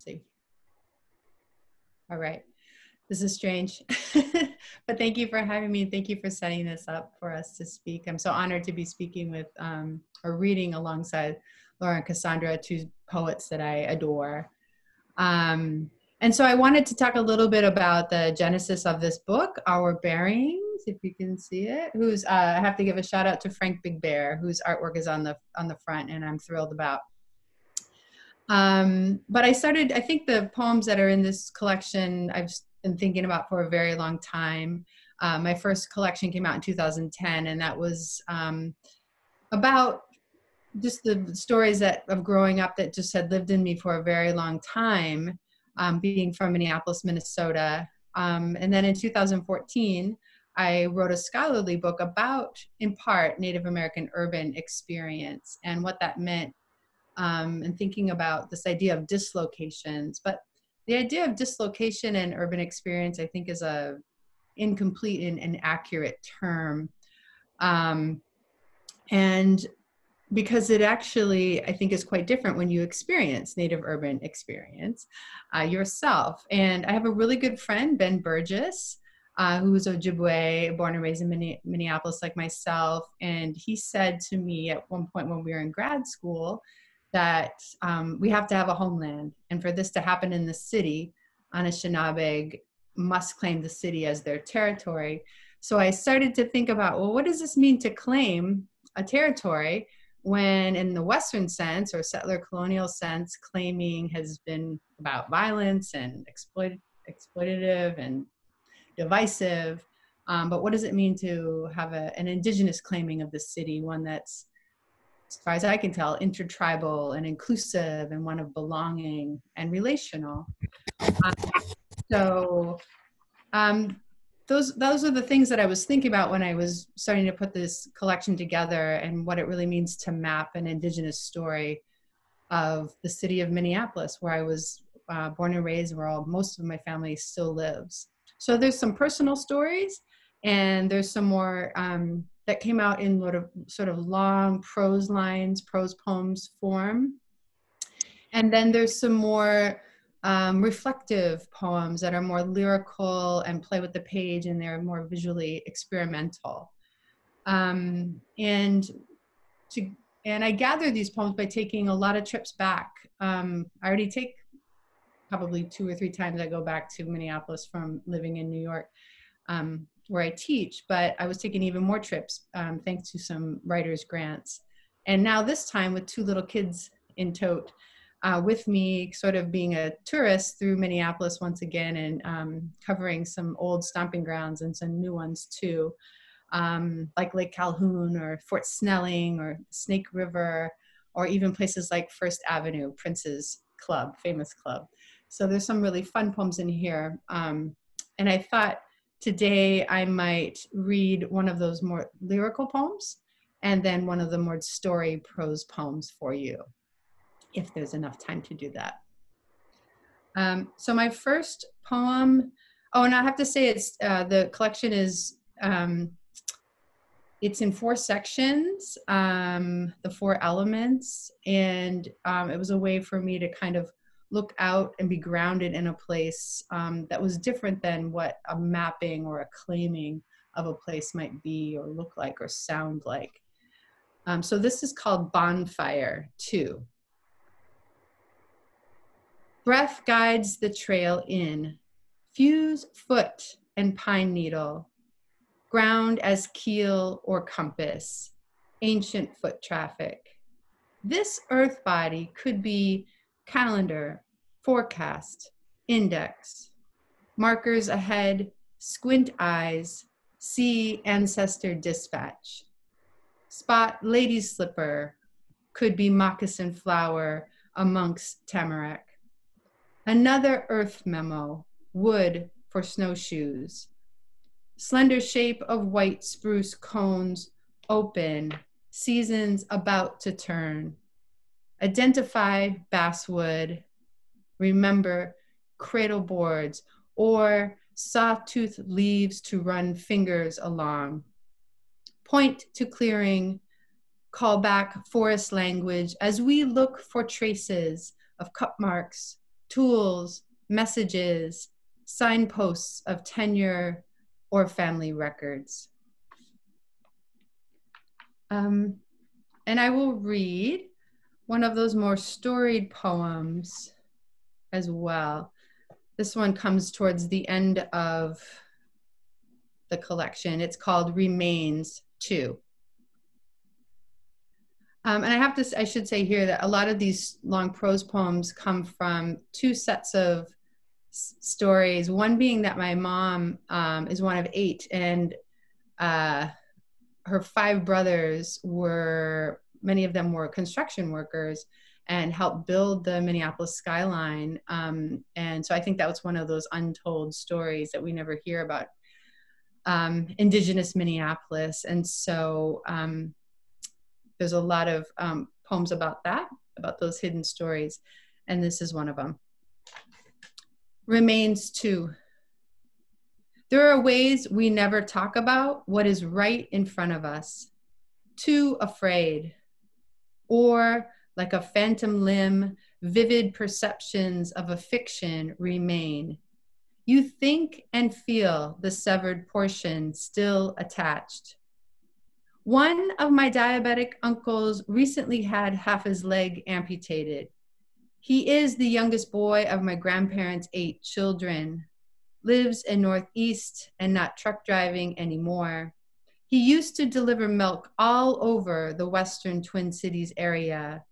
See. All right. This is strange, but thank you for having me. Thank you for setting this up for us to speak. I'm so honored to be speaking with or reading alongside Laura and Casandra, two poets that I adore. And so I wanted to talk a little bit about the genesis of this book, Our Bearings, if you can see it. Who's I have to give a shout out to Frank Big Bear, whose artwork is on the front, and I'm thrilled about. But I think the poems that are in this collection I've been thinking about for a very long time. My first collection came out in 2010, and that was about just the stories of growing up that just had lived in me for a very long time, being from Minneapolis, Minnesota. And then in 2014, I wrote a scholarly book about, in part, Native American urban experience and what that meant, and thinking about this idea of dislocations. But the idea of dislocation and urban experience, I think, is a incomplete and inaccurate term. And because it actually, I think, is quite different when you experience Native urban experience yourself. And I have a really good friend, Ben Burgess, who is Ojibwe, born and raised in Minneapolis like myself. And he said to me at one point when we were in grad school that we have to have a homeland. And for this to happen in the city, Anishinaabe must claim the city as their territory. So I started to think about, well, what does this mean to claim a territory when in the Western sense or settler colonial sense, claiming has been about violence and exploitative and divisive. But what does it mean to have an indigenous claiming of the city, one that's, as far as I can tell, intertribal and inclusive and one of belonging and relational? Those are the things that I was thinking about when I was starting to put this collection together, and what it really means to map an indigenous story of the city of Minneapolis, where I was born and raised, where most of my family still lives. So there's some personal stories, and there's some more that came out in sort of long prose poems form. And then there's some more reflective poems that are more lyrical and play with the page, and they're more visually experimental. And I gather these poems by taking a lot of trips back. I already take probably 2 or 3 times I go back to Minneapolis from living in New York, where I teach, but I was taking even more trips thanks to some writers' grants. And now this time with 2 little kids in tote, with me, sort of being a tourist through Minneapolis once again, and covering some old stomping grounds and some new ones too, like Lake Calhoun or Fort Snelling or Snake River, or even places like First Avenue, Prince's club, famous club. So there's some really fun poems in here. And I thought today I might read one of those more lyrical poems and then one of the more story prose poems for you, if there's enough time to do that. So my first poem, oh, and I have to say it's the collection is, it's in 4 sections, the 4 elements, and it was a way for me to kind of look out and be grounded in a place that was different than what a mapping or a claiming of a place might be or look like or sound like. So this is called Bonfire 2. Breath guides the trail in, fuse foot and pine needle, ground as keel or compass, ancient foot traffic. This earth body could be calendar, forecast, index, markers ahead, squint eyes, see ancestor dispatch. Spot lady slipper, could be moccasin flower amongst tamarack. Another earth memo, wood for snowshoes. Slender shape of white spruce cones, open, seasons about to turn. Identify basswood, remember cradle boards or soft-toothed leaves to run fingers along. Point to clearing, call back forest language as we look for traces of cup marks, tools, messages, signposts of tenure or family records. And I will read one of those more storied poems as well. This one comes towards the end of the collection. It's called Remains 2. And I should say here that a lot of these long prose poems come from two sets of stories. One being that my mom is one of 8, and her 5 brothers many of them were construction workers and helped build the Minneapolis skyline. And so I think that was one of those untold stories that we never hear about Indigenous Minneapolis. And so there's a lot of poems about that, about those hidden stories. And this is one of them. Remains 2. There are ways we never talk about what is right in front of us, too afraid, or like a phantom limb, vivid perceptions of a fiction remain. You think and feel the severed portion still attached. One of my diabetic uncles recently had half his leg amputated. He is the youngest boy of my grandparents' 8 children, lives in Northeast and not truck driving anymore. He used to deliver milk all over the Western Twin Cities area,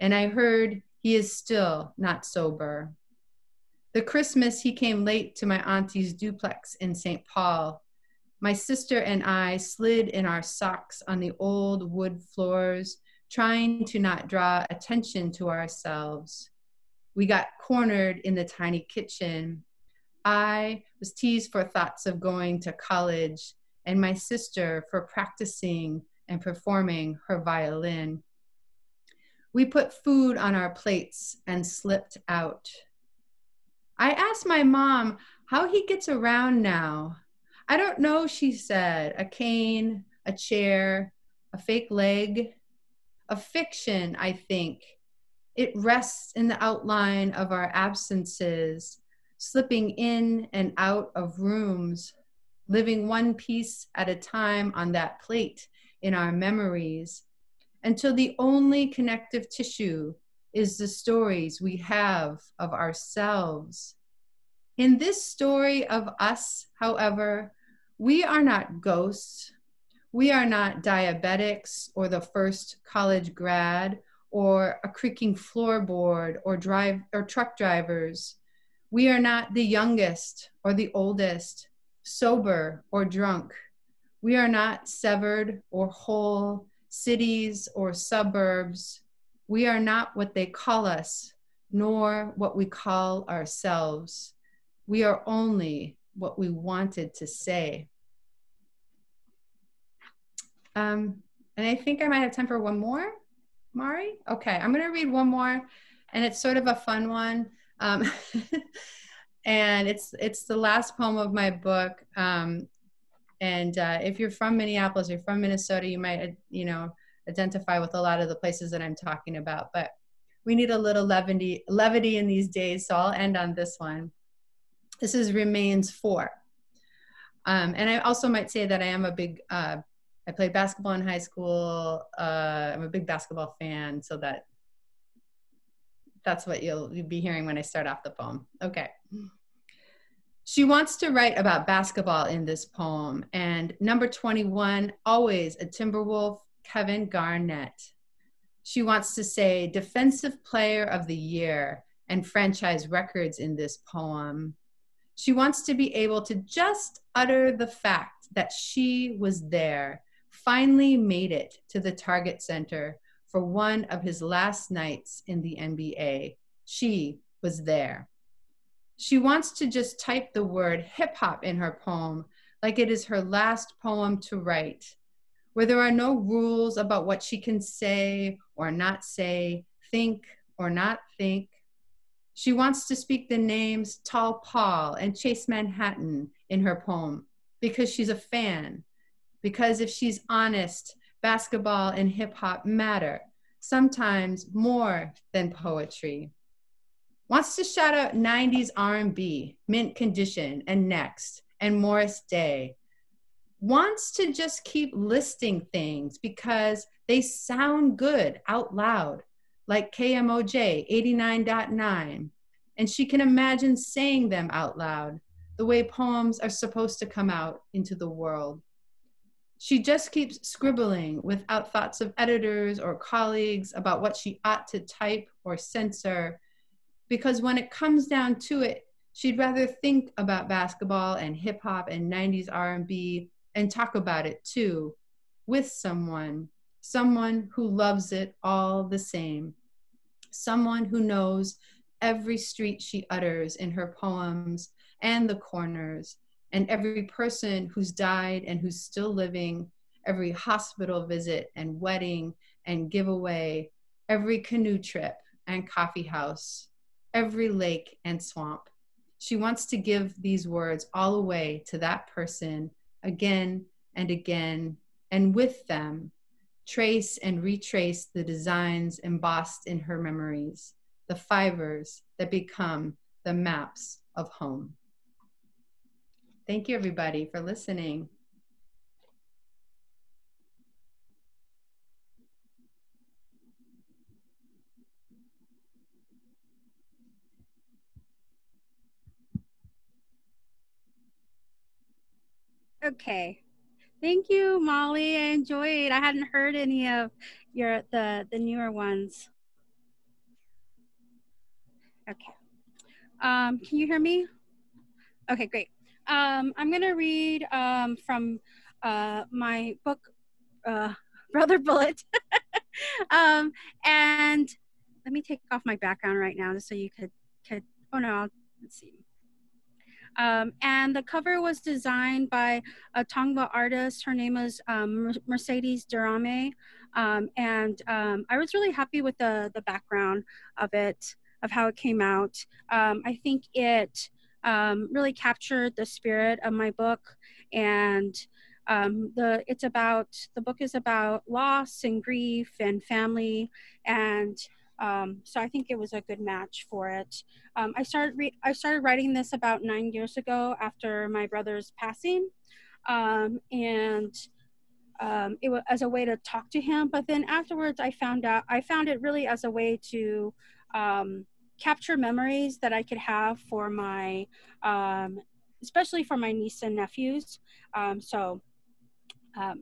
and I heard he is still not sober. The Christmas he came late to my auntie's duplex in St. Paul. My sister and I slid in our socks on the old wood floors, trying to not draw attention to ourselves. We got cornered in the tiny kitchen. I was teased for thoughts of going to college, and my sister for practicing and performing her violin. We put food on our plates and slipped out. I asked my mom how he gets around now. I don't know, she said. A cane, a chair, a fake leg. A fiction, I think. It rests in the outline of our absences, slipping in and out of rooms, living one piece at a time on that plate in our memories, until the only connective tissue is the stories we have of ourselves. In this story of us, however, we are not ghosts. We are not diabetics or the first college grad or a creaking floorboard or truck drivers. We are not the youngest or the oldest, sober or drunk. We are not severed or whole, cities or suburbs. We are not what they call us, nor what we call ourselves. We are only what we wanted to say. And I think I might have time for one more, Mari? Okay, I'm gonna read one more, and it's sort of a fun one. And it's the last poem of my book. And if you're from Minneapolis, you're from Minnesota, you might, identify with a lot of the places that I'm talking about, but we need a little levity in these days, so I'll end on this one. This is Remains 4. And I also might say that I am a big, I played basketball in high school. I'm a big basketball fan, so that's what you'll be hearing when I start off the poem. Okay. She wants to write about basketball in this poem, and number 21, always a Timberwolf, Kevin Garnett. She wants to say Defensive Player of the Year and franchise records in this poem. She wants to be able to just utter the fact that she was there, finally made it to the Target Center for one of his last nights in the NBA. She was there. She wants to just type the word hip hop in her poem like it is her last poem to write, where there are no rules about what she can say or not say, think or not think. She wants to speak the names Tall Paul and Chase Manhattan in her poem because she's a fan. Because if she's honest, basketball and hip hop matter, sometimes more than poetry. Wants to shout out 90s R&B, Mint Condition, and Next, and Morris Day. Wants to just keep listing things because they sound good out loud, like KMOJ 89.9. And she can imagine saying them out loud, the way poems are supposed to come out into the world. She just keeps scribbling without thoughts of editors or colleagues about what she ought to type or censor, because when it comes down to it, she'd rather think about basketball and hip hop and 90s R&B and talk about it too, with someone who loves it all the same, someone who knows every street she utters in her poems and the corners, and every person who's died and who's still living, every hospital visit and wedding and giveaway, every canoe trip and coffee house, every lake and swamp. She wants to give these words all away to that person again and again, and with them, trace and retrace the designs embossed in her memories, the fibers that become the maps of home. Thank you, everybody, for listening. Okay. Thank you, Molly. I enjoyed. I hadn't heard any of the newer ones. Okay. Can you hear me? Okay, great. I'm gonna read from my book, Brother Bullet. And let me take off my background right now, just so you could. Oh no, let's see. And the cover was designed by a Tongva artist. Her name is Mercedes Durame. I was really happy with the background of it, of how it came out. I think it really captured the spirit of my book. And the book is about loss and grief and family. And so I think it was a good match for it. I started writing this about 9 years ago after my brother's passing, it was as a way to talk to him. But then afterwards, I found it really as a way to capture memories that I could have for my, especially for my niece and nephews. I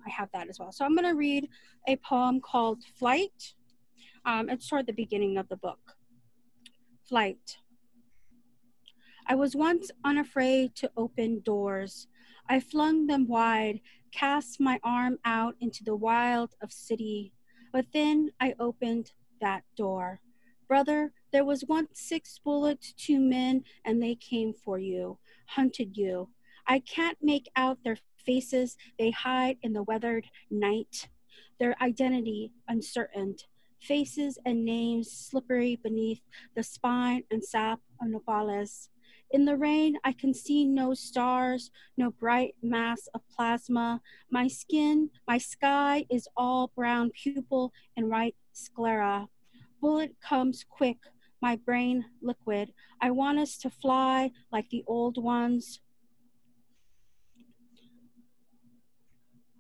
have that as well. So I'm going to read a poem called Flight. It's toward the beginning of the book. Flight. I was once unafraid to open doors. I flung them wide, cast my arm out into the wild of city. But then I opened that door. Brother, there was once 6 bullets, 2 men, and they came for you, hunted you. I can't make out their faces. They hide in the weathered night. Their identity uncertain. Faces and names slippery beneath the spine and sap of nopales. In the rain, I can see no stars, no bright mass of plasma. My sky is all brown pupil and white sclera. Bullet comes quick, my brain liquid. I want us to fly like the old ones,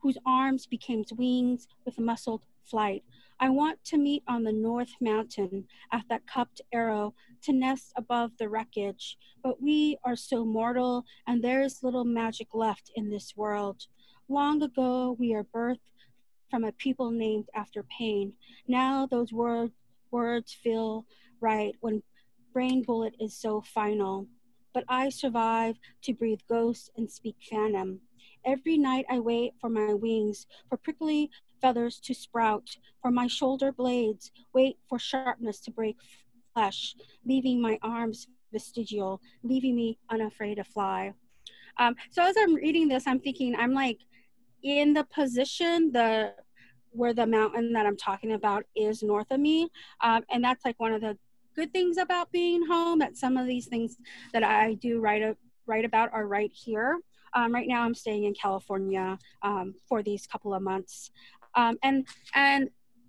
whose arms became wings with muscled flight. I want to meet on the North Mountain at that cupped arrow to nest above the wreckage. But we are so mortal, and there is little magic left in this world. Long ago, we are birthed from a people named after pain. Now those words feel right when brain bullet is so final. But I survive to breathe ghosts and speak phantom. Every night I wait for my wings, for prickly feathers to sprout, for my shoulder blades, wait for sharpness to break flesh, leaving my arms vestigial, leaving me unafraid to fly. So as I'm reading this, I'm thinking, I'm like in the position, where the mountain that I'm talking about is north of me. And that's like one of the good things about being home, that some of these things that I do write about are right here. Right now I'm staying in California for these couple of months. And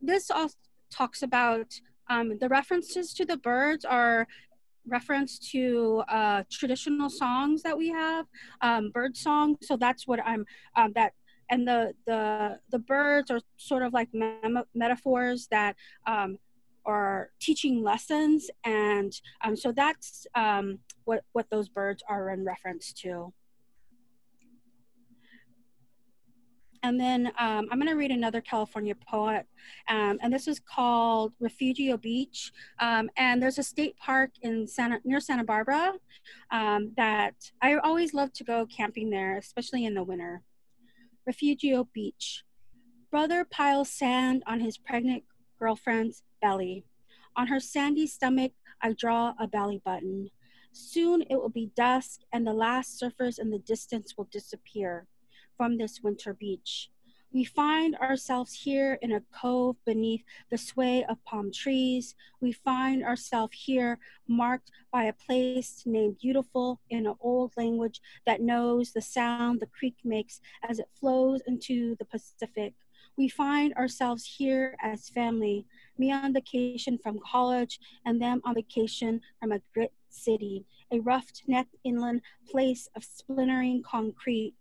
this also talks about the references to the birds are reference to traditional songs that we have, bird songs. So that's what I'm that. And the birds are sort of like metaphors that are teaching lessons, and so that's what those birds are in reference to. And then I'm going to read another California poet, and this is called Refugio Beach. And there's a state park in near Santa Barbara that I always love to go camping there, especially in the winter. Refugio Beach. Brother piles sand on his pregnant girlfriend's belly. On her sandy stomach, I draw a belly button. Soon it will be dusk, and the last surfers in the distance will disappear from this winter beach. We find ourselves here in a cove beneath the sway of palm trees. We find ourselves here marked by a place named Beautiful in an old language that knows the sound the creek makes as it flows into the Pacific. We find ourselves here as family, me on vacation from college and them on vacation from a grit city, a rough-necked inland place of splintering concrete.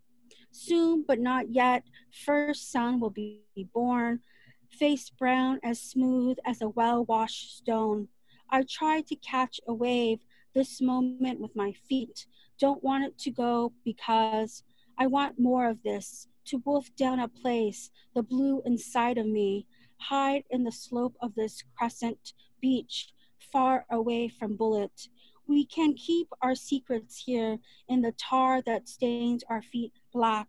Soon, but not yet, first son will be born, face brown as smooth as a well-washed stone. I try to catch a wave this moment with my feet. Don't want it to go because I want more of this, to wolf down a place, the blue inside of me, hide in the slope of this crescent beach, far away from bullet. We can keep our secrets here in the tar that stains our feet black.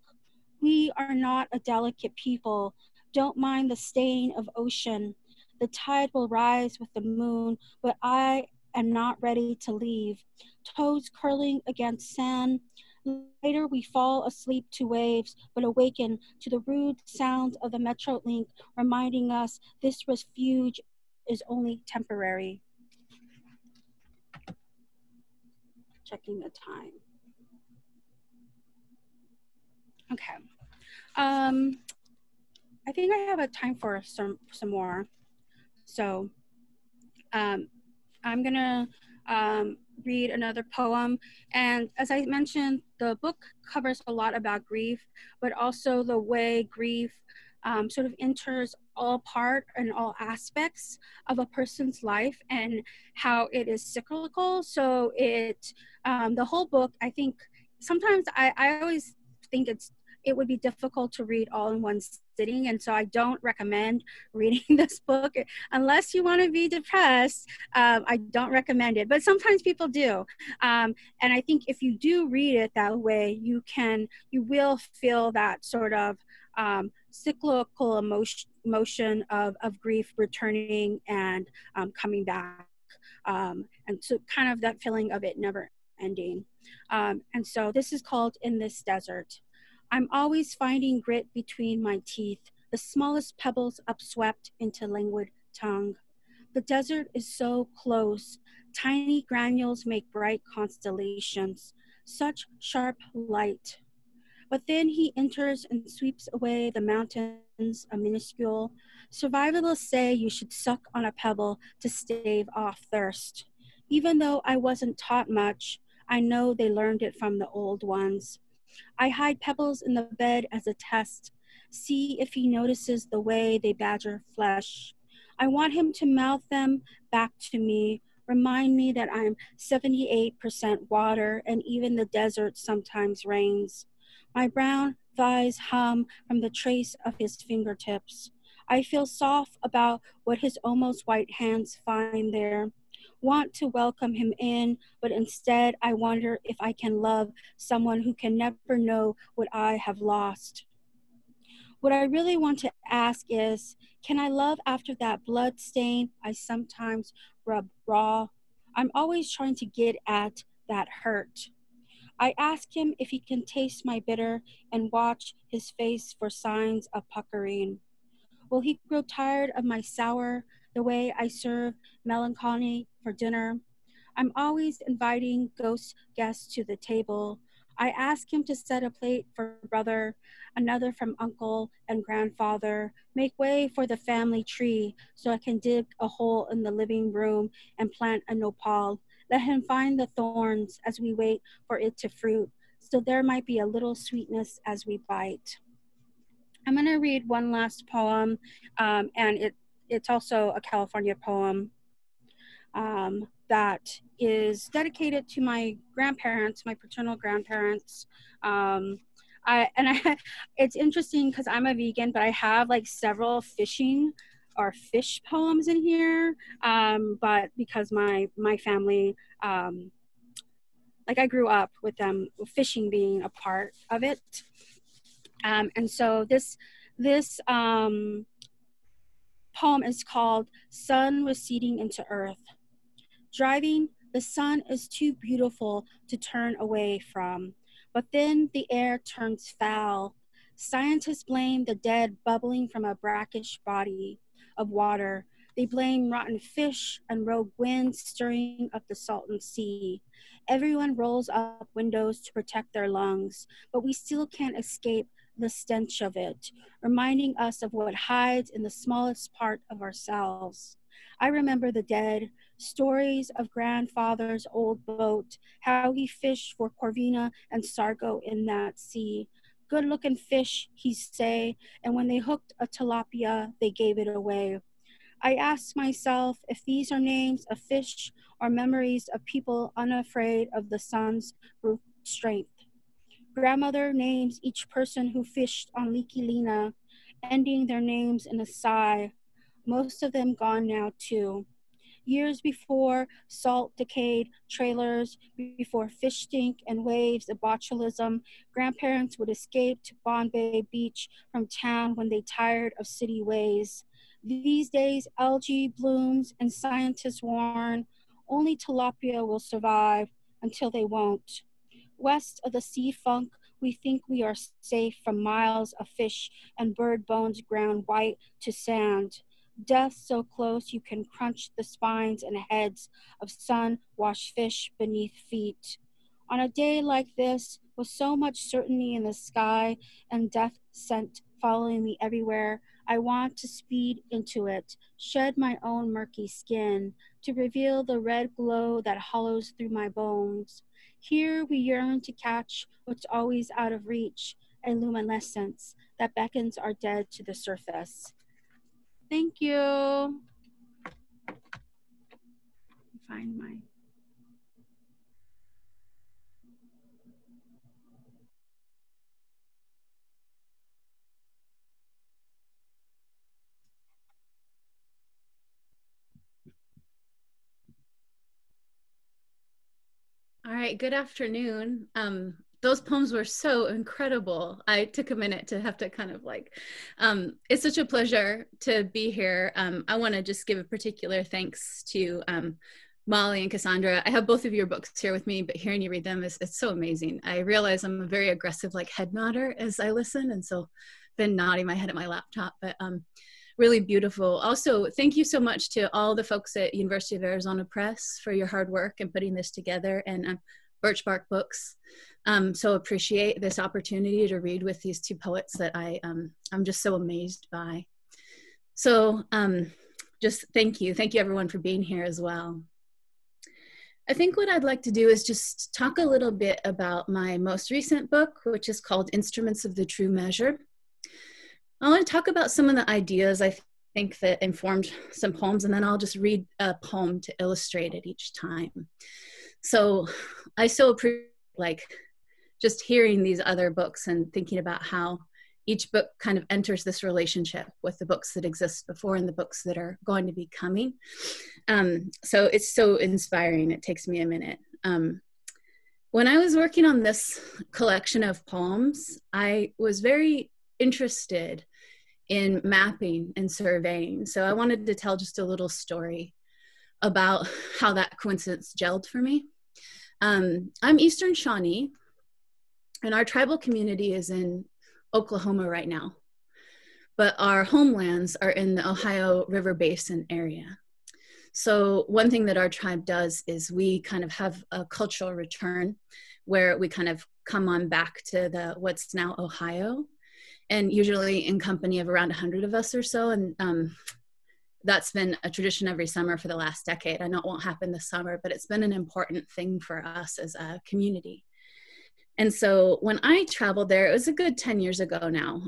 We are not a delicate people. Don't mind the stain of ocean. The tide will rise with the moon, but I am not ready to leave. Toes curling against sand. Later we fall asleep to waves, but awaken to the rude sounds of the Metro Link, reminding us this refuge is only temporary. Checking the time. Okay. I think I have a time for some more. So I'm gonna read another poem. And as I mentioned, the book covers a lot about grief, but also the way grief sort of enters all part and all aspects of a person's life and how it is cyclical. So the whole book, I think, sometimes I always think it would be difficult to read all in one sitting. And so I don't recommend reading this book unless you want to be depressed. I don't recommend it, but sometimes people do. And I think if you do read it that way, you will feel that sort of cyclical emotion of grief returning and coming back. And so kind of that feeling of it never ending. And so this is called In This Desert. I'm always finding grit between my teeth, the smallest pebbles upswept into languid tongue. The desert is so close. Tiny granules make bright constellations, such sharp light. But then he enters and sweeps away the mountains, a minuscule. Survivalists say you should suck on a pebble to stave off thirst. Even though I wasn't taught much, I know they learned it from the old ones. I hide pebbles in the bed as a test, see if he notices the way they badger flesh. I want him to mouth them back to me, remind me that I'm 78% water and even the desert sometimes rains. My brown thighs hum from the trace of his fingertips. I feel soft about what his almost white hands find there. Want to welcome him in, but instead I wonder if I can love someone who can never know what I have lost. What I really want to ask is, can I love after that blood stain I sometimes rub raw? I'm always trying to get at that hurt. I ask him if he can taste my bitter and watch his face for signs of puckering. Will he grow tired of my sour, the way I serve melancholy for dinner? I'm always inviting ghost guests to the table. I ask him to set a plate for brother, another from uncle and grandfather, make way for the family tree so I can dig a hole in the living room and plant a nopal, Let him find the thorns as we wait for it to fruit, so there might be a little sweetness as we bite. I'm going to read one last poem, and it's also a California poem that is dedicated to my grandparents, my paternal grandparents. It's interesting because I'm a vegan, but I have like several fishing or fish poems in here. But because my family, like I grew up with them, fishing being a part of it. And so this poem is called Sun Receding into Earth. Driving, the sun is too beautiful to turn away from, but then the air turns foul. Scientists blame the dead bubbling from a brackish body of water. They blame rotten fish and rogue winds stirring up the Salton Sea. Everyone rolls up windows to protect their lungs, but we still can't escape the stench of it, reminding us of what hides in the smallest part of ourselves. I remember the dead, stories of grandfather's old boat, how he fished for corvina and sargo in that sea. Good looking fish, he say, and when they hooked a tilapia, they gave it away. I ask myself if these are names of fish or memories of people unafraid of the sun's brute strength. Grandmother names each person who fished on Leaky Lena, ending their names in a sigh. Most of them gone now too. Years before salt decayed trailers, before fish stink and waves of botulism, grandparents would escape to Bombay Beach from town when they tired of city ways. These days, algae blooms and scientists warn only tilapia will survive until they won't. West of the sea funk, we think we are safe from miles of fish and bird bones ground white to sand. Death so close you can crunch the spines and heads of sun-washed fish beneath feet. On a day like this, with so much certainty in the sky and death scent following me everywhere, I want to speed into it, shed my own murky skin, to reveal the red glow that hollows through my bones. Here we yearn to catch what's always out of reach, a luminescence that beckons our dead to the surface. Thank you. Find my... All right, good afternoon. Those poems were so incredible. I took a minute to have to kind of like, it's such a pleasure to be here. I want to just give a particular thanks to Molly and Casandra. I have both of your books here with me, but hearing you read them it's so amazing. I realize I'm a very aggressive like head nodder as I listen, and so I've been nodding my head at my laptop, but really beautiful. Also, thank you so much to all the folks at University of Arizona Press for your hard work in putting this together, and Birchbark Books. So appreciate this opportunity to read with these two poets that I'm just so amazed by. So just thank you everyone for being here as well. I think what I'd like to do is just talk a little bit about my most recent book, which is called Instruments of the True Measure. I want to talk about some of the ideas I think that informed some poems, and then I'll just read a poem to illustrate it each time. So I so appreciate like just hearing these other books and thinking about how each book kind of enters this relationship with the books that exist before and the books that are going to be coming. So it's so inspiring. It takes me a minute. When I was working on this collection of poems, I was very interested in mapping and surveying. So I wanted to tell just a little story about how that coincidence gelled for me. I'm Eastern Shawnee, and our tribal community is in Oklahoma right now, but our homelands are in the Ohio River Basin area. So one thing that our tribe does is we kind of have a cultural return where we kind of come on back to what's now Ohio, and usually in company of around 100 of us or so. And that's been a tradition every summer for the last decade. I know it won't happen this summer, but it's been an important thing for us as a community. And so when I traveled there, it was a good 10 years ago now.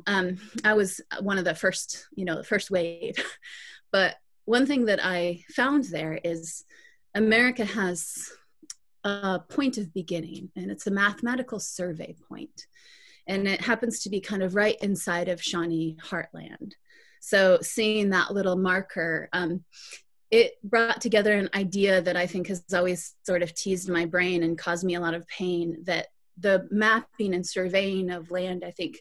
I was one of the first, the first wave. But one thing that I found there is America has a point of beginning, and it's a mathematical survey point. And it happens to be kind of right inside of Shawnee Heartland. So seeing that little marker, it brought together an idea that I think has always sort of teased my brain and caused me a lot of pain, that the mapping and surveying of land, I think,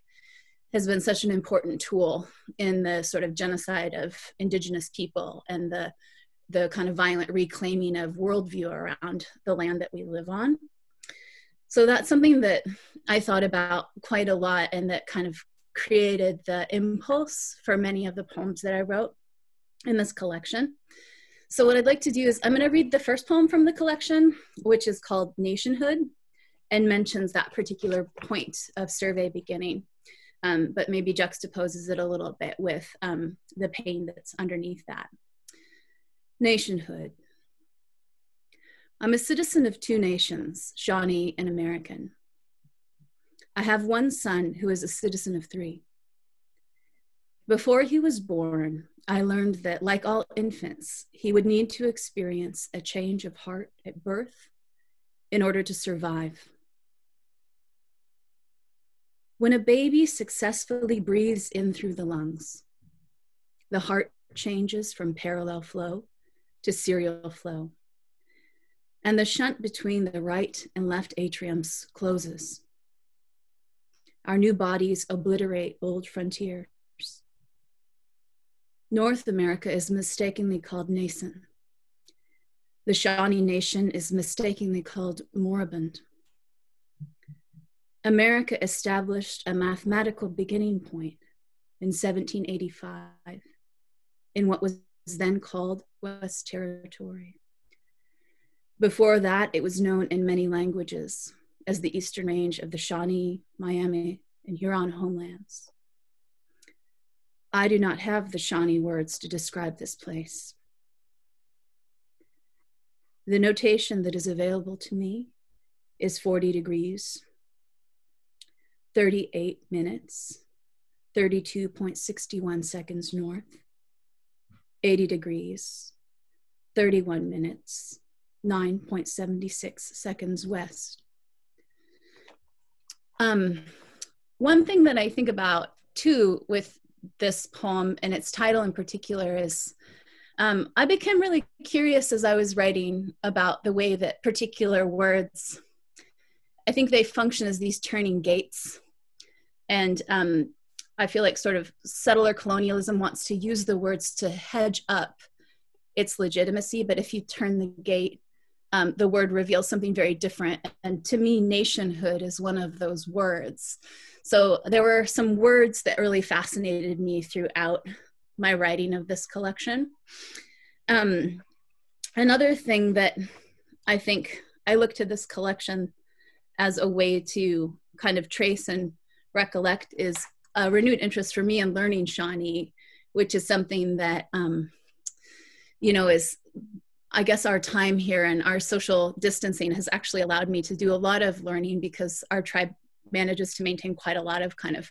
has been such an important tool in the sort of genocide of Indigenous people and the kind of violent reclaiming of worldview around the land that we live on. So that's something that I thought about quite a lot, and that kind of created the impulse for many of the poems that I wrote in this collection. So what I'd like to do is I'm going to read the first poem from the collection, which is called Nationhood, and mentions that particular point of survey beginning, but maybe juxtaposes it a little bit with the pain that's underneath that. Nationhood. I'm a citizen of two nations, Shawnee and American. I have one son who is a citizen of three. Before he was born, I learned that, like all infants, he would need to experience a change of heart at birth in order to survive. When a baby successfully breathes in through the lungs, the heart changes from parallel flow to serial flow, and the shunt between the right and left atriums closes. Our new bodies obliterate old frontiers. North America is mistakenly called nascent. The Shawnee Nation is mistakenly called moribund. America established a mathematical beginning point in 1785 in what was then called West Territory. Before that, it was known in many languages as the eastern range of the Shawnee, Miami, and Huron homelands. I do not have the Shawnee words to describe this place. The notation that is available to me is 40 degrees, 38 minutes, 32.61 seconds north, 80 degrees, 31 minutes, 9.76 seconds west. One thing that I think about too with this poem and its title in particular is I became really curious as I was writing about the way that particular words, I think they function as these turning gates. And I feel like sort of settler colonialism wants to use the words to hedge up its legitimacy, but if you turn the gate, the word reveals something very different. And to me, nationhood is one of those words. So there were some words that really fascinated me throughout my writing of this collection. Another thing that I think I look to this collection as a way to kind of trace and recollect is a renewed interest for me in learning Shawnee, which is something that, is, I guess our time here and our social distancing has actually allowed me to do a lot of learning, because our tribe manages to maintain quite a lot of kind of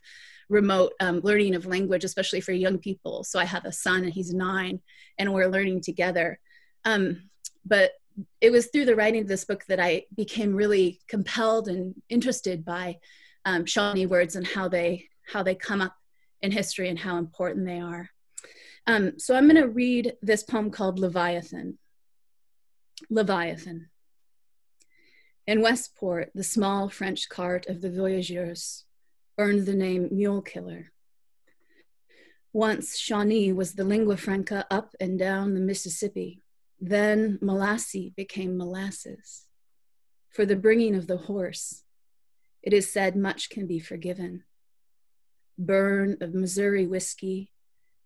remote learning of language, especially for young people. So I have a son and he's 9 and we're learning together. But it was through the writing of this book that I became really compelled and interested by Shawnee words and how they come up in history and how important they are. So I'm going to read this poem called Leviathan. Leviathan. In Westport, the small French cart of the voyageurs earned the name Mule Killer. Once Shawnee was the lingua franca up and down the Mississippi. Then Molassie became molasses. For the bringing of the horse, it is said much can be forgiven. Burn of Missouri whiskey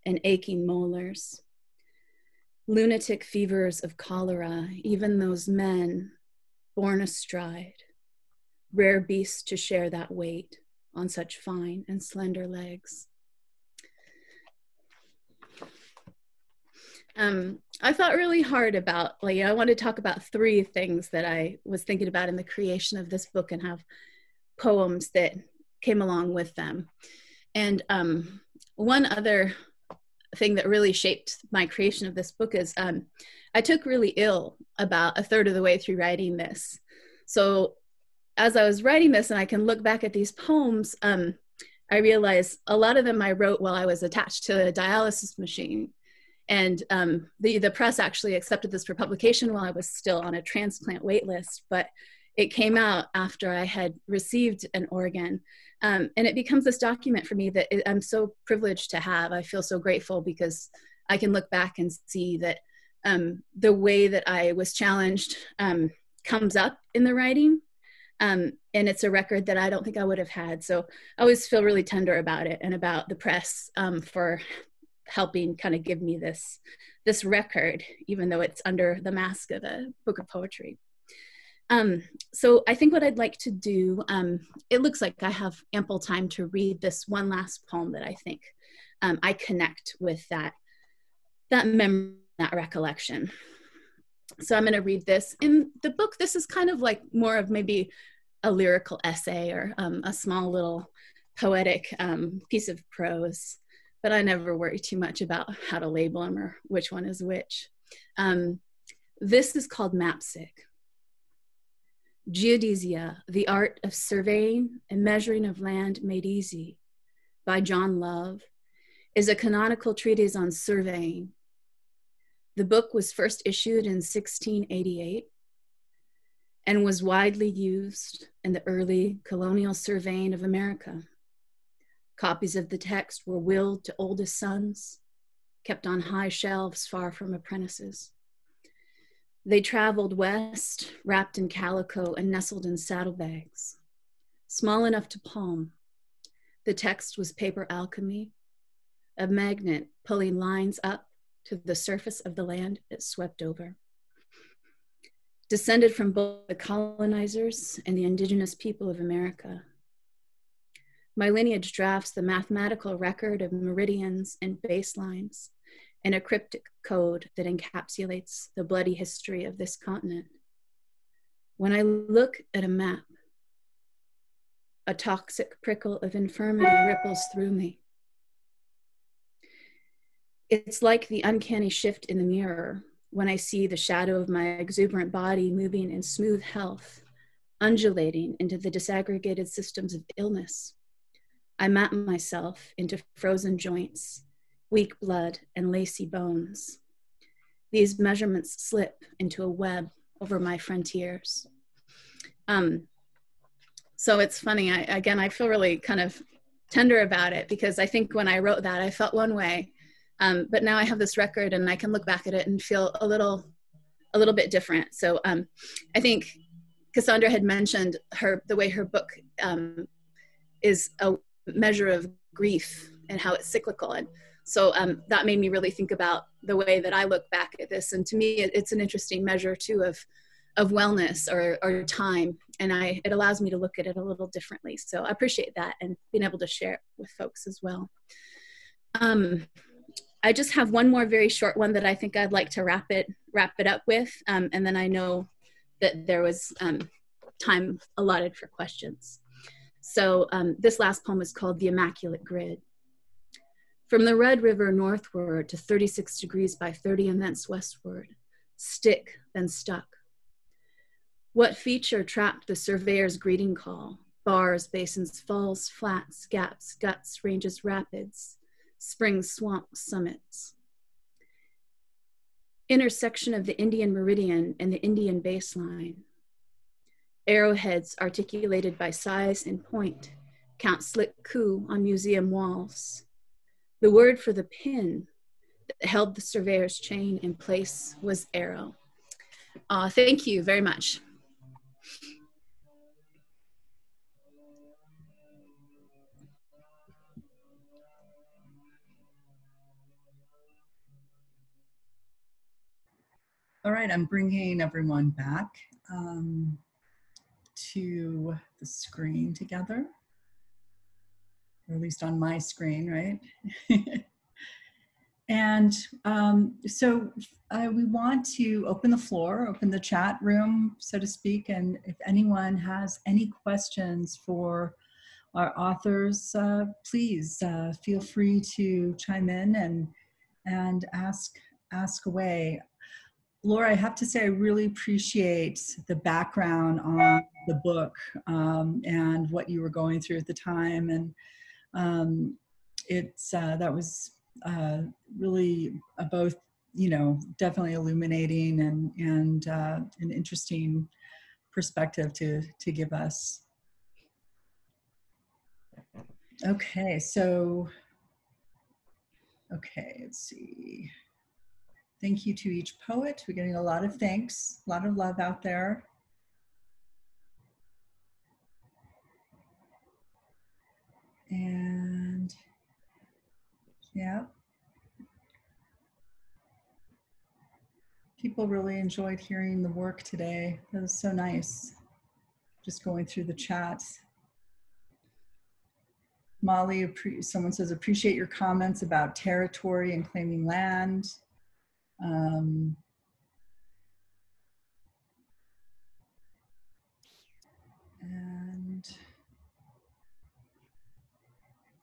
and aching molars. Lunatic fevers of cholera, even those men born astride, rare beasts to share that weight on such fine and slender legs. I thought really hard about, like, I wanted to talk about 3 things that I was thinking about in the creation of this book and have poems that came along with them. And one other thing that really shaped my creation of this book is I took really ill about 1/3 of the way through writing this. So as I was writing this and I can look back at these poems, I realized a lot of them I wrote while I was attached to a dialysis machine. And the press actually accepted this for publication while I was still on a transplant wait list, but it came out after I had received an organ. And it becomes this document for me that I'm so privileged to have. I feel so grateful because I can look back and see that the way that I was challenged comes up in the writing. And it's a record that I don't think I would have had. So I always feel really tender about it and about the press for helping kind of give me this record, even though it's under the mask of a book of poetry. So I think what I'd like to do, it looks like I have ample time to read this one last poem that I think I connect with that memory, that recollection. So I'm going to read this. In the book, this is kind of like more of maybe a lyrical essay or a small little poetic piece of prose, but I never worry too much about how to label them or which one is which. This is called Mapsic. Geodesia, the art of surveying and measuring of land made easy, by John Love, is a canonical treatise on surveying. The book was first issued in 1688 and was widely used in the early colonial surveying of America. Copies of the text were willed to oldest sons, kept on high shelves far from apprentices. They traveled west, wrapped in calico and nestled in saddlebags. Small enough to palm, the text was paper alchemy, a magnet pulling lines up to the surface of the land it swept over. Descended from both the colonizers and the indigenous people of America. My lineage drafts the mathematical record of meridians and baselines and a cryptic code that encapsulates the bloody history of this continent. When I look at a map, a toxic prickle of infirmity ripples through me. It's like the uncanny shift in the mirror when I see the shadow of my exuberant body moving in smooth health, undulating into the disaggregated systems of illness. I map myself into frozen joints, weak blood, and lacy bones. These measurements slip into a web over my frontiers. So it's funny, I feel really kind of tender about it because I think when I wrote that, I felt one way, but now I have this record and I can look back at it and feel a little bit different. So I think Casandra had mentioned the way her book is a measure of grief and how it's cyclical. And so that made me really think about the way that I look back at this. And to me, it's an interesting measure too of wellness or time. And it allows me to look at it a little differently. So I appreciate that and being able to share it with folks as well. I just have one more very short one that I think I'd like to wrap it up with. And then I know that there was time allotted for questions. So this last poem is called The Immaculate Grid. From the Red River northward to 36 degrees by 30 and thence westward, stick, then stuck. What feature trapped the surveyor's greeting call? Bars, basins, falls, flats, gaps, guts, ranges, rapids, springs, swamps, summits. Intersection of the Indian meridian and the Indian baseline. Arrowheads articulated by size and point, count slick coup on museum walls. The word for the pin that held the surveyor's chain in place was arrow. Thank you very much. All right, I'm bringing everyone back to the screen together, or at least on my screen, right? And so we want to open the floor, open the chat room, so to speak. And if anyone has any questions for our authors, please feel free to chime in and ask away. Laura, I have to say I really appreciate the background on the book and what you were going through at the time. And that was really both, definitely illuminating and an interesting perspective to give us. Okay, so, let's see. Thank you to each poet. We're getting a lot of thanks, a lot of love out there. And yeah. People really enjoyed hearing the work today. That was so nice. Just going through the chats. Molly, someone says, appreciate your comments about territory and claiming land. And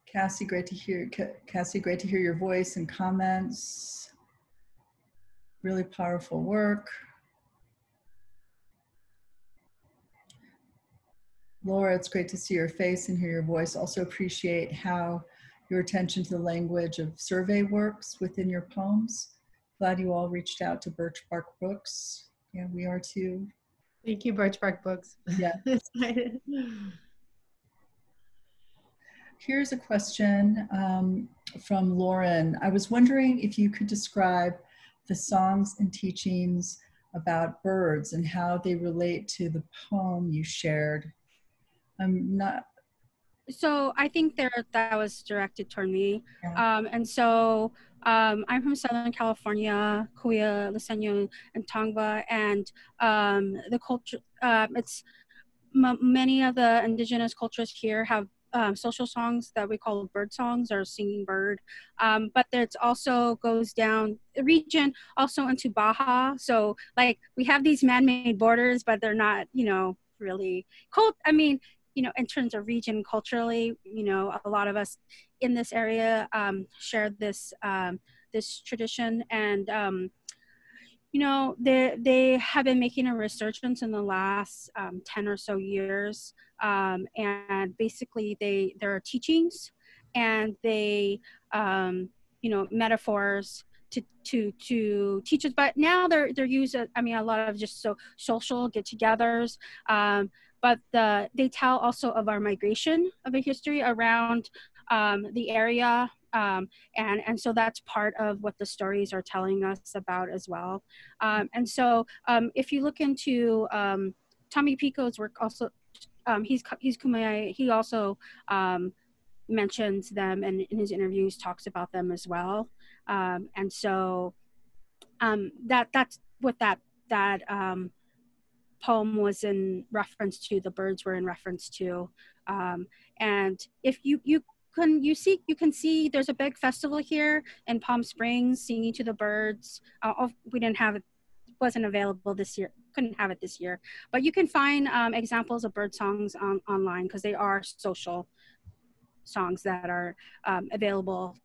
Cassie, great to hear. Cassie, great to hear your voice and comments. Really powerful work. Laura, it's great to see your face and hear your voice. Also appreciate how your attention to the language of survey works within your poems. Glad you all reached out to Birchbark Books. Yeah, we are too. Thank you, Birchbark Books. Yeah. Here's a question from Lauren. I was wondering if you could describe the songs and teachings about birds and how they relate to the poem you shared. I'm not. So I think that was directed toward me. Yeah. And so I'm from Southern California, Kuya, Lisenyo, and Tongva, and the culture, many of the indigenous cultures here have social songs that we call bird songs or singing bird. But it also goes down the region also into Baja. So like we have these man-made borders, but they're not, really cold. I mean, in terms of region culturally, a lot of us in this area share this this tradition, and they have been making a resurgence in the last 10 or so years, and basically there are teachings, and they metaphors to teach us, but now they're used. I mean, a lot of just social get-togethers, but they tell also of our migration of a history around the area, and so that's part of what the stories are telling us about as well. And so if you look into Tommy Pico's work, also he's Kumeyaay. He also mentions them, and in his interviews talks about them as well. And so that's what that poem was in reference to. The birds were in reference to. And if you can see there's a big festival here in Palm Springs, Singing to the Birds. We didn't have it, wasn't available this year, couldn't have it this year, but you can find examples of bird songs online, because they are social songs that are available,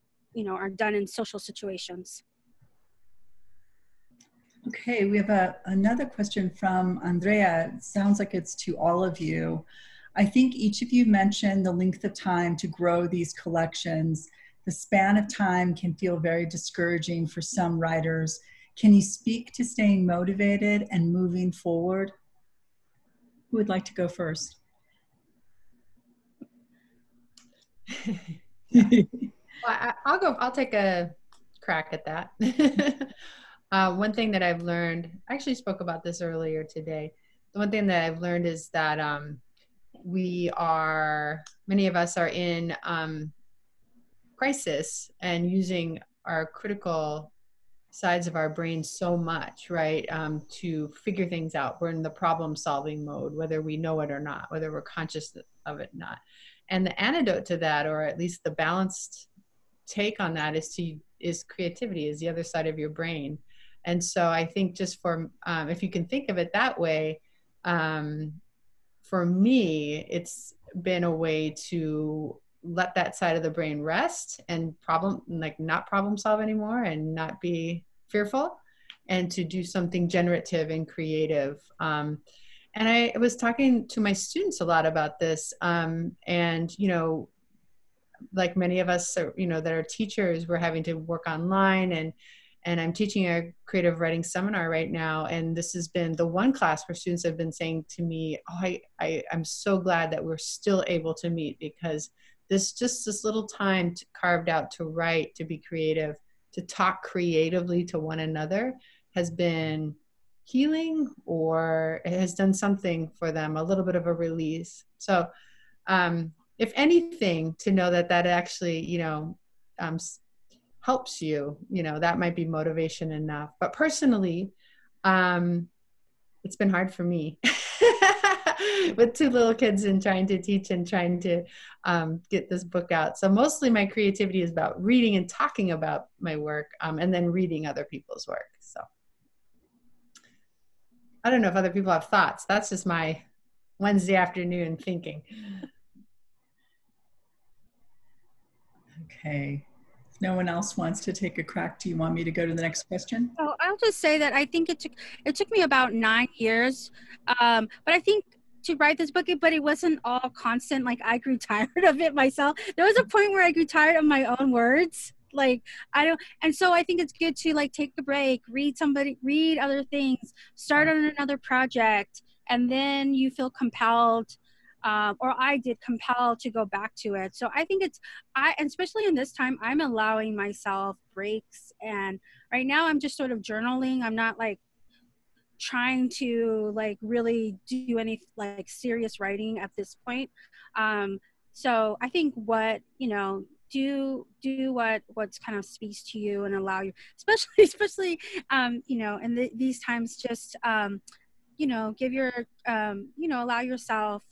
are done in social situations. Okay, we have another question from Andrea. It sounds like it's to all of you. I think each of you mentioned the length of time to grow these collections. The span of time can feel very discouraging for some writers. Can you speak to staying motivated and moving forward? Who would like to go first? Well, I'll take a crack at that. One thing that I've learned, I actually spoke about this earlier today. The one thing that I've learned is that many of us are in crisis and using our critical sides of our brain so much, right, to figure things out. We're in the problem solving mode, whether we know it or not, whether we're conscious of it or not. And the antidote to that, or at least the balanced take on that, is to is creativity, is the other side of your brain. And so I think just for, if you can think of it that way, for me, it's been a way to let that side of the brain rest and not problem solve anymore and not be fearful, and to do something generative and creative. And I was talking to my students a lot about this. And, you know, like many of us, are, you know, that are teachers, we're having to work online, and I'm teaching a creative writing seminar right now. And this has been the one class where students have been saying to me, oh, I'm so glad that we're still able to meet, because this little time carved out to write, to be creative, to talk creatively to one another has been healing, or it has done something for them, a little bit of a release. So if anything, to know that actually, you know, helps you, you know, that might be motivation enough. But personally, it's been hard for me with 2 little kids and trying to teach and trying to get this book out. So mostly my creativity is about reading and talking about my work, and then reading other people's work. So I don't know if other people have thoughts. That's just my Wednesday afternoon thinking. Okay. If no one else wants to take a crack, do you want me to go to the next question? Oh, I'll just say that I think it took me about 9 years, but I think to write this book, but it wasn't all constant. Like, I grew tired of it myself. There was a point where I grew tired of my own words. Like, and so I think it's good to like take a break, read other things, start on another project, and then you feel compelled, or I did compelled to go back to it. So I think and especially in this time, I'm allowing myself breaks. And right now I'm just sort of journaling. I'm not like trying to like really do any like serious writing at this point. So I think do what's kind of speaks to you, and allow you, especially you know, in these times, just you know, give your you know, allow yourself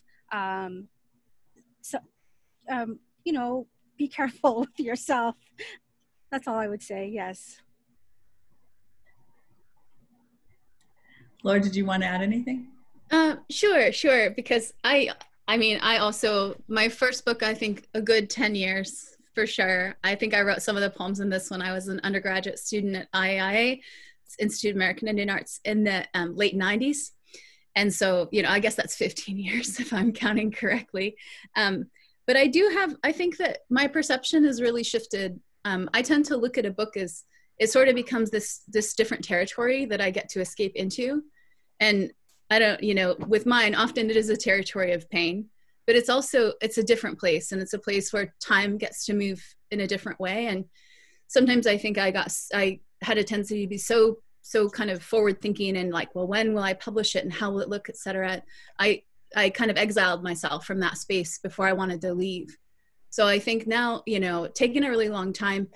you know, be careful with yourself. That's all I would say. Yes. Laura, did you want to add anything? Sure. Because I mean, I also, my first book, I think a good 10 years for sure. I think I wrote some of the poems in this when I was an undergraduate student at IIA, Institute of American Indian Arts, in the late 90s. And so, you know, I guess that's 15 years if I'm counting correctly. But I think that my perception has really shifted. I tend to look at a book as it sort of becomes this different territory that I get to escape into. And I don't, you know, with mine, often it is a territory of pain, but it's a different place, and it's a place where time gets to move in a different way. And sometimes I think I had a tendency to be so kind of forward thinking and like, well, when will I publish it and how will it look, et cetera. I kind of exiled myself from that space before I wanted to leave. So I think now, you know, taking a really long time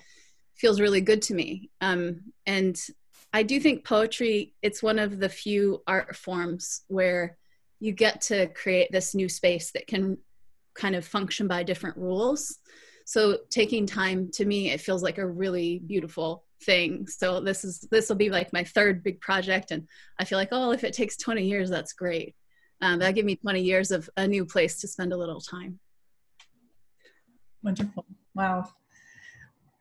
feels really good to me. And I do think poetry, it's one of the few art forms where you get to create this new space that can kind of function by different rules. So taking time, to me, it feels like a really beautiful thing. So this will be like my 3rd big project. And I feel like, oh, if it takes 20 years, that's great. That give me 20 years of a new place to spend a little time. Wonderful. Wow.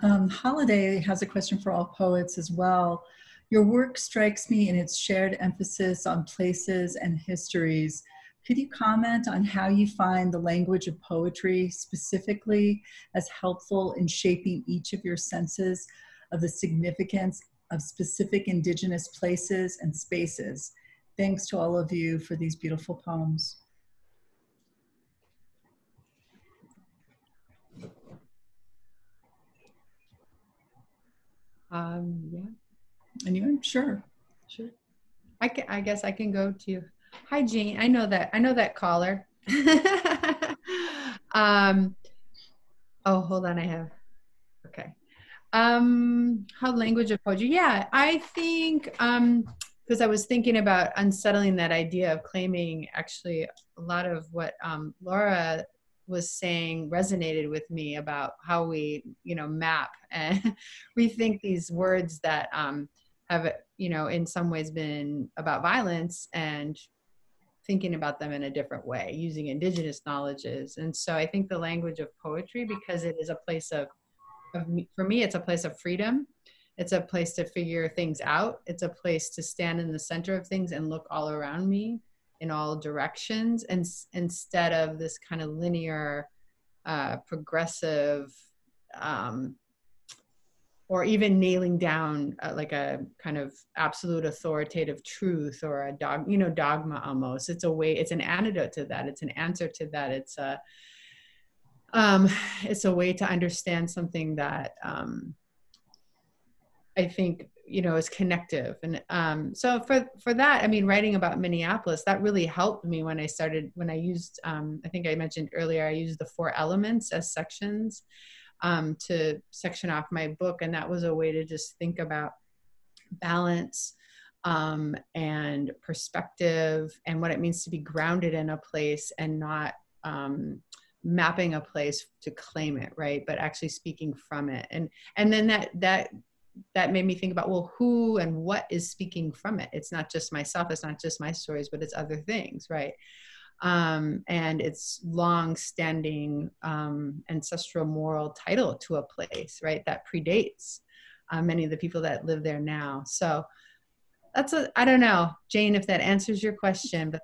Holiday has a question for all poets as well. Your work strikes me in its shared emphasis on places and histories. Could you comment on how you find the language of poetry specifically as helpful in shaping each of your senses of the significance of specific Indigenous places and spaces? Thanks to all of you for these beautiful poems. Yeah. Anyone? Sure. I guess I can go to. Hi, Jane. I know that caller. Oh, hold on. Okay. How language of poetry? Yeah, I think, because I was thinking about unsettling that idea of claiming actually a lot of what Laura was saying resonated with me about how we, map and rethink these words that have, in some ways been about violence, and thinking about them in a different way, using indigenous knowledges. And so I think the language of poetry, because it is a place for me, it's a place of freedom. It's a place to figure things out. It's a place to stand in the center of things and look all around me in all directions, and instead of this kind of linear, progressive, or even nailing down like a kind of absolute authoritative truth or a dogma almost. It's an antidote to that. It's an answer to that. It's a way to understand something that I think, is connective. And so for that, I mean, writing about Minneapolis, that really helped me when I used, I think I mentioned earlier, I used the 4 elements as sections to section off my book. And that was a way to just think about balance and perspective and what it means to be grounded in a place and not mapping a place to claim it, right? But actually speaking from it. And then that made me think about, well, who and what is speaking from it? It's not just myself, it's not just my stories, but it's other things, right? And it's long-standing ancestral moral title to a place, right? That predates many of the people that live there now. So I don't know, Jane, if that answers your question, but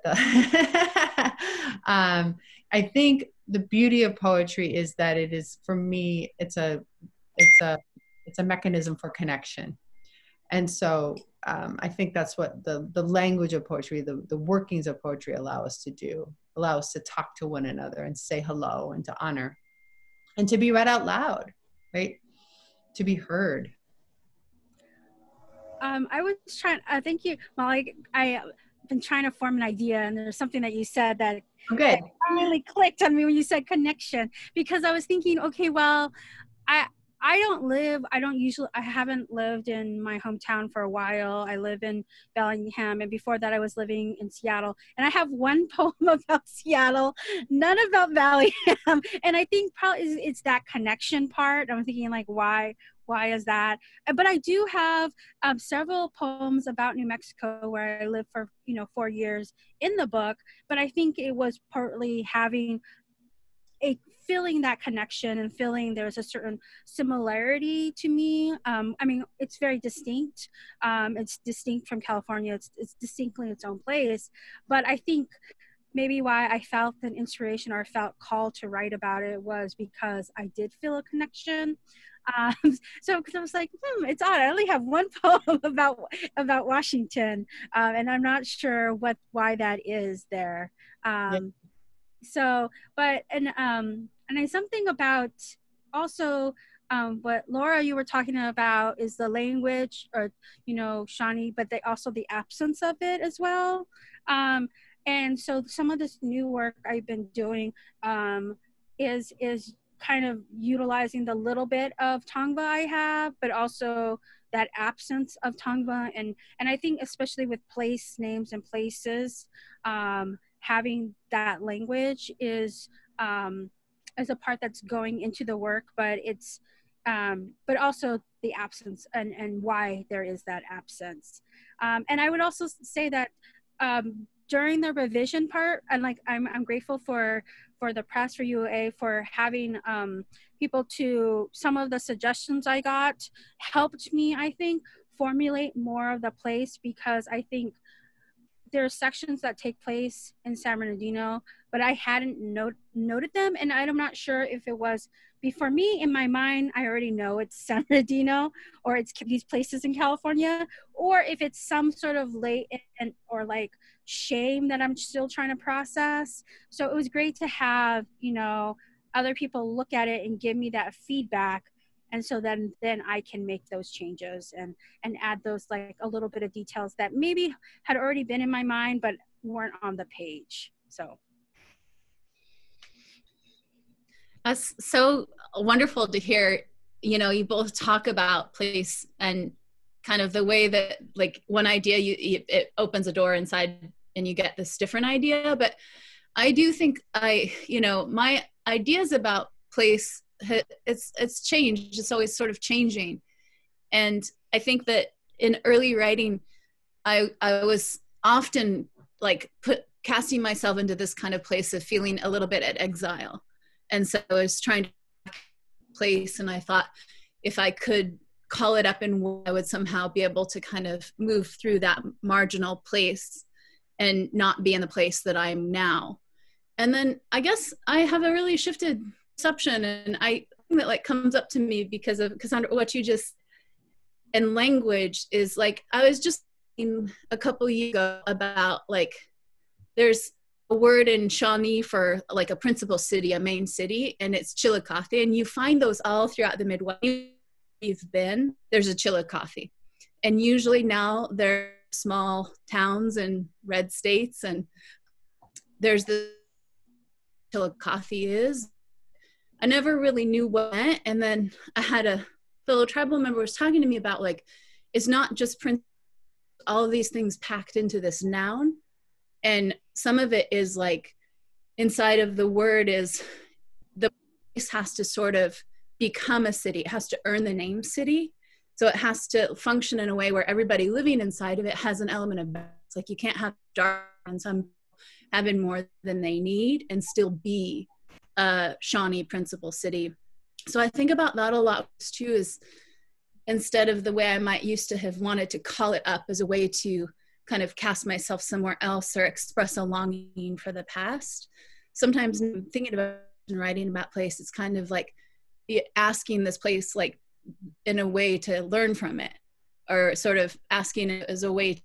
I think the beauty of poetry is that it is, for me, it's a mechanism for connection. And so I think that's what the language of poetry, the workings of poetry allow us to do, allow us to talk to one another and say hello and to honor and to be read out loud, right? To be heard. I think you, Molly, I've been trying to form an idea, and there's something that you said that Okay. really clicked on me when you said connection, because I was thinking, okay, well, I haven't lived in my hometown for a while. I live in Bellingham, and before that I was living in Seattle. And I have one poem about Seattle, none about Bellingham. And I think probably it's that connection part. I'm thinking like, why is that? But I do have several poems about New Mexico where I lived for 4 years in the book. But I think it was partly having feeling that connection and feeling there's a certain similarity to me. I mean, it's very distinct. It's distinct from California. It's distinctly its own place. But I think maybe why I felt an inspiration or felt called to write about it was because I did feel a connection. So because I was like, it's odd. I only have one poem about Washington, and I'm not sure why that is there. So, but and something about also what Laura, you were talking about is the language, or Shawnee, but also the absence of it as well. And so some of this new work I've been doing is kind of utilizing the little bit of Tongva I have, but also that absence of Tongva, and I think especially with place names and places, having that language is a part that's going into the work, but it's but also the absence and why there is that absence. And I would also say that during the revision part, and like I'm grateful for the press, for UA, for having people to, some of the suggestions I got helped me, I think, formulate more of the place, because I think there are sections that take place in San Bernardino, but I hadn't noted them. And I'm not sure if it was, for me, in my mind, I already know it's San Bernardino, or it's these places in California, or if it's some sort of or like shame that I'm still trying to process. So it was great to have, other people look at it and give me that feedback. And so then I can make those changes and add those, like, a little bit of details that maybe had already been in my mind, but weren't on the page. So. That's so wonderful to hear. You both talk about place and kind of the way that, like, one idea, it opens a door inside and you get this different idea. But I do think my ideas about place, it's changed. It's always sort of changing. And I think that in early writing, I was often like casting myself into this kind of place of feeling a little bit at exile. And so I was trying to place, and I thought if I could call it up and I would somehow be able to kind of move through that marginal place and not be in the place that I'm now. And then I guess I have a really shifted perception, and I think that like comes up to me because of Casandra, what you just, and language is like, I was just thinking a couple years ago about like, there's a word in Shawnee for like a principal city, a main city, and it's Chillicothe, and you find those all throughout the Midwest. You've been, there's a Chillicothe, and usually now they're small towns and red states, and there's the Chillicothe is. I never really knew what it meant, and then I had a fellow tribal member was talking to me about like, it's not just all of these things packed into this noun, and some of it is like inside of the word is the place has to sort of become a city. It has to earn the name city. So it has to function in a way where everybody living inside of it has an element of balance. Like you can't have dark and some having more than they need and still be a Shawnee principal city. So I think about that a lot too, is instead of the way I might used to have wanted to call it up as a way to kind of cast myself somewhere else or express a longing for the past. Sometimes thinking about and writing about place, it's kind of like asking this place like in a way to learn from it, or sort of asking it as a way to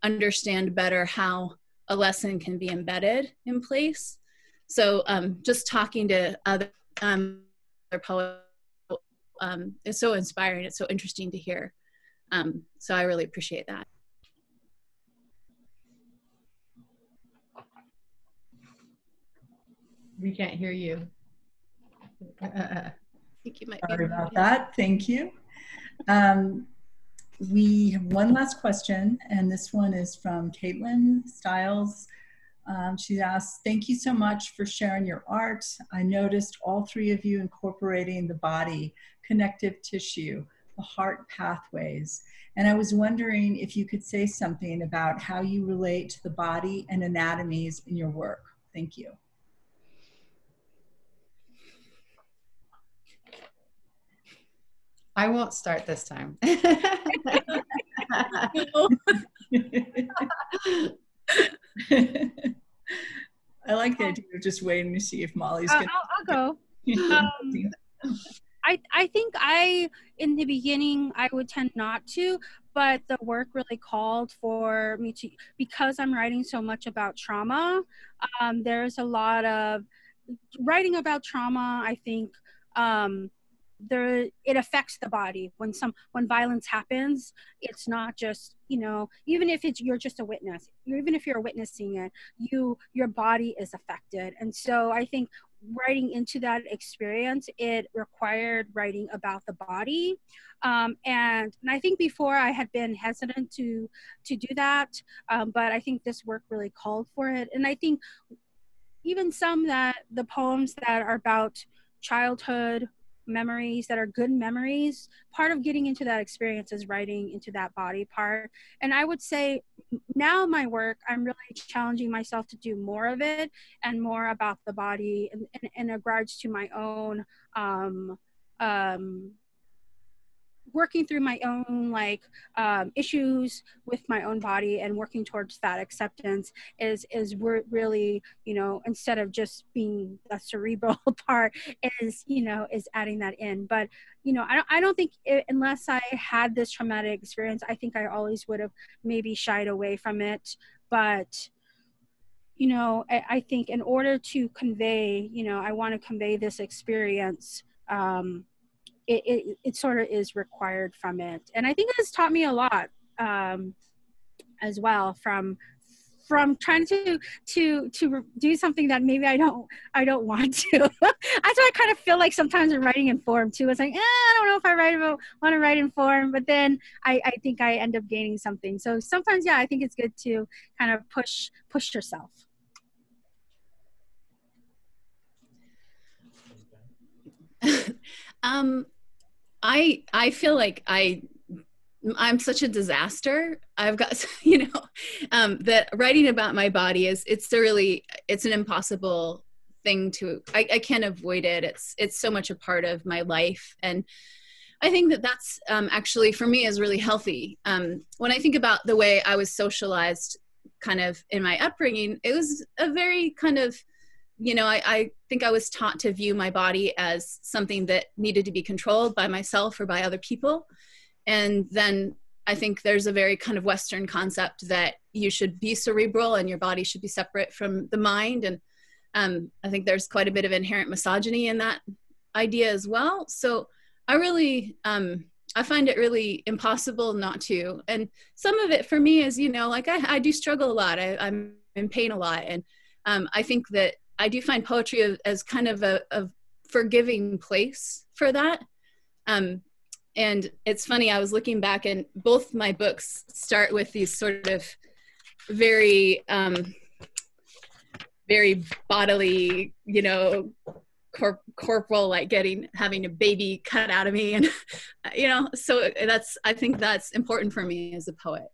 understand better how a lesson can be embedded in place. So just talking to other poets is so inspiring. It's so interesting to hear. So I really appreciate that. We can't hear you. I think you might Sorry be about muted. that. Thank you. We have one last question, and this one is from Caitlin Stiles. She asks, thank you so much for sharing your art. I noticed all three of you incorporating the body, connective tissue, the heart pathways. And I was wondering if you could say something about how you relate to the body and anatomies in your work. Thank you. I won't start this time. I like the idea of just waiting to see if Molly's gonna. I'll go. I think in the beginning, I would tend not to, but the work really called for me to, because I'm writing so much about trauma. There's a lot of writing about trauma. I think it affects the body when violence happens. It's not just, even if you're just a witness, even if you're witnessing it, your body is affected. And so I think writing into that experience, it required writing about the body. And I think before I had been hesitant to do that, but I think this work really called for it. And I think even the poems that are about childhood memories, that are good memories, part of getting into that experience is writing into that body part. And I would say now my work, I'm really challenging myself to do more of it and more about the body in regards to my own working through my own issues with my own body, and working towards that acceptance is really, instead of just being the cerebral part, is adding that in. But I don't think unless I had this traumatic experience, I think I always would have maybe shied away from it. But I think in order to convey, I want to convey this experience, it sort of is required from it. And I think it has taught me a lot as well from trying to do something that maybe I don't want to. That's why I kind of feel like sometimes in writing in form too, it's like, I don't know if I want to write in form, but then I think I end up gaining something. So sometimes, yeah, I think it's good to kind of push yourself. I feel like I'm such a disaster. I've got, that writing about my body it's an impossible thing I can't avoid it. It's so much a part of my life. And I think that's actually for me is really healthy. When I think about the way I was socialized kind of in my upbringing, it was a very kind of, I think I was taught to view my body as something that needed to be controlled by myself or by other people. And then I think there's a very kind of Western concept that you should be cerebral and your body should be separate from the mind. And I think there's quite a bit of inherent misogyny in that idea as well. So I really, I find it really impossible not to. And some of it for me is, I do struggle a lot. I'm in pain a lot. And I think that I do find poetry as kind of a forgiving place for that. And it's funny, I was looking back and both my books start with these sort of very, very bodily, corporal, like having a baby cut out of me. And, so I think that's important for me as a poet.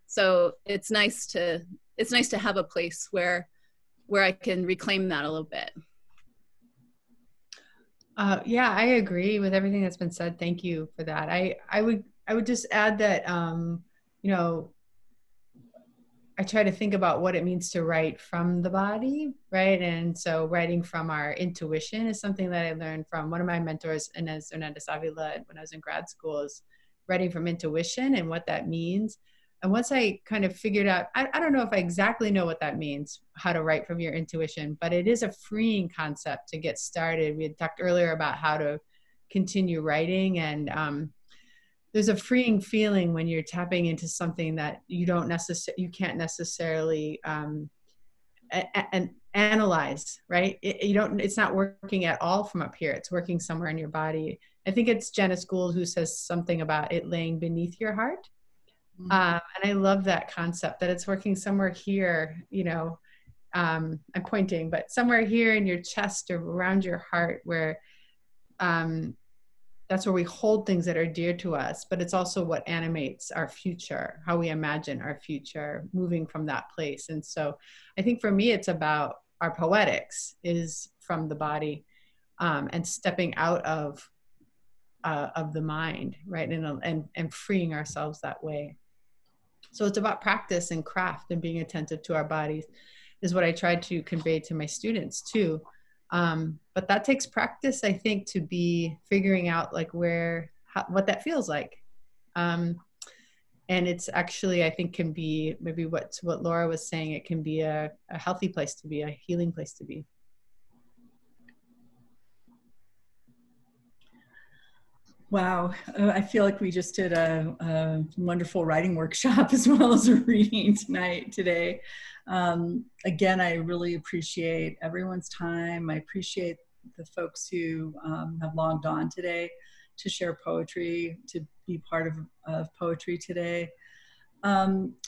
So it's nice to have a place where I can reclaim that a little bit. Yeah, I agree with everything that's been said. Thank you for that. I would just add that, I try to think about what it means to write from the body, right? And so writing from our intuition is something that I learned from one of my mentors, Inez Hernandez Avila, when I was in grad school, is writing from intuition and what that means. And once I kind of figured out, I don't know if I exactly know what that means, how to write from your intuition, but it is a freeing concept to get started. We had talked earlier about how to continue writing, and there's a freeing feeling when you're tapping into something that you can't necessarily analyze, right? It's not working at all from up here. It's working somewhere in your body. I think it's Janice Gould who says something about it laying beneath your heart. And I love that concept that it's working somewhere here, I'm pointing, but somewhere here in your chest or around your heart where that's where we hold things that are dear to us, but it's also what animates our future, how we imagine our future moving from that place. And so I think for me, it's about our poetics is from the body, and stepping out of the mind, right? And freeing ourselves that way. So it's about practice and craft and being attentive to our bodies is what I try to convey to my students too. But that takes practice, I think, to be figuring out like what that feels like. And it's actually, I think, can be maybe what Laura was saying, it can be a healthy place to be, a healing place to be. Wow, I feel like we just did a wonderful writing workshop as well as a reading today. Again, I really appreciate everyone's time. I appreciate the folks who have logged on today to share poetry, to be part of poetry today.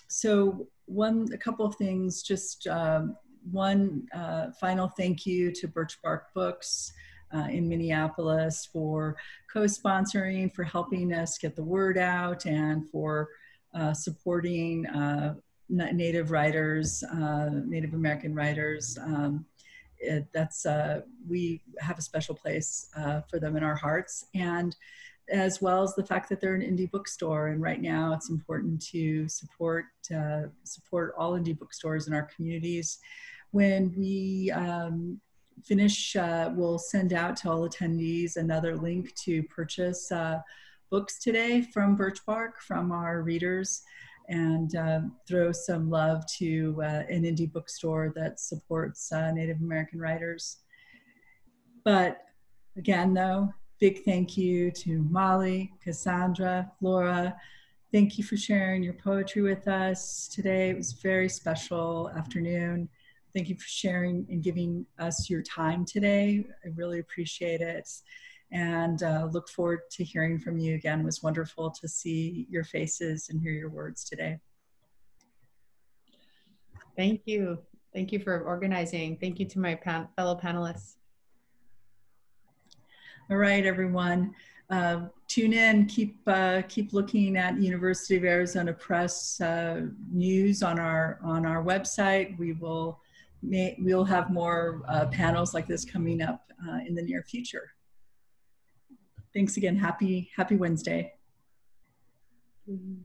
So a couple of things, just one final thank you to Birchbark Books in Minneapolis for co-sponsoring, for helping us get the word out, and for supporting Native writers, Native American writers. We have a special place for them in our hearts, and as well as the fact that they're an indie bookstore. And right now it's important to support all indie bookstores in our communities. When we finish, we'll send out to all attendees another link to purchase books today from Birchbark, from our readers, and throw some love to an indie bookstore that supports Native American writers. But again, though, big thank you to Molly, Casandra, Laura. Thank you for sharing your poetry with us today. It was a very special afternoon. Thank you for sharing and giving us your time today. I really appreciate it, and look forward to hearing from you again. It was wonderful to see your faces and hear your words today. Thank you. Thank you for organizing. Thank you to my fellow panelists. All right, everyone. Tune in, keep looking at University of Arizona Press news on our website. We'll have more panels like this coming up in the near future. Thanks again. Happy Wednesday. Mm-hmm.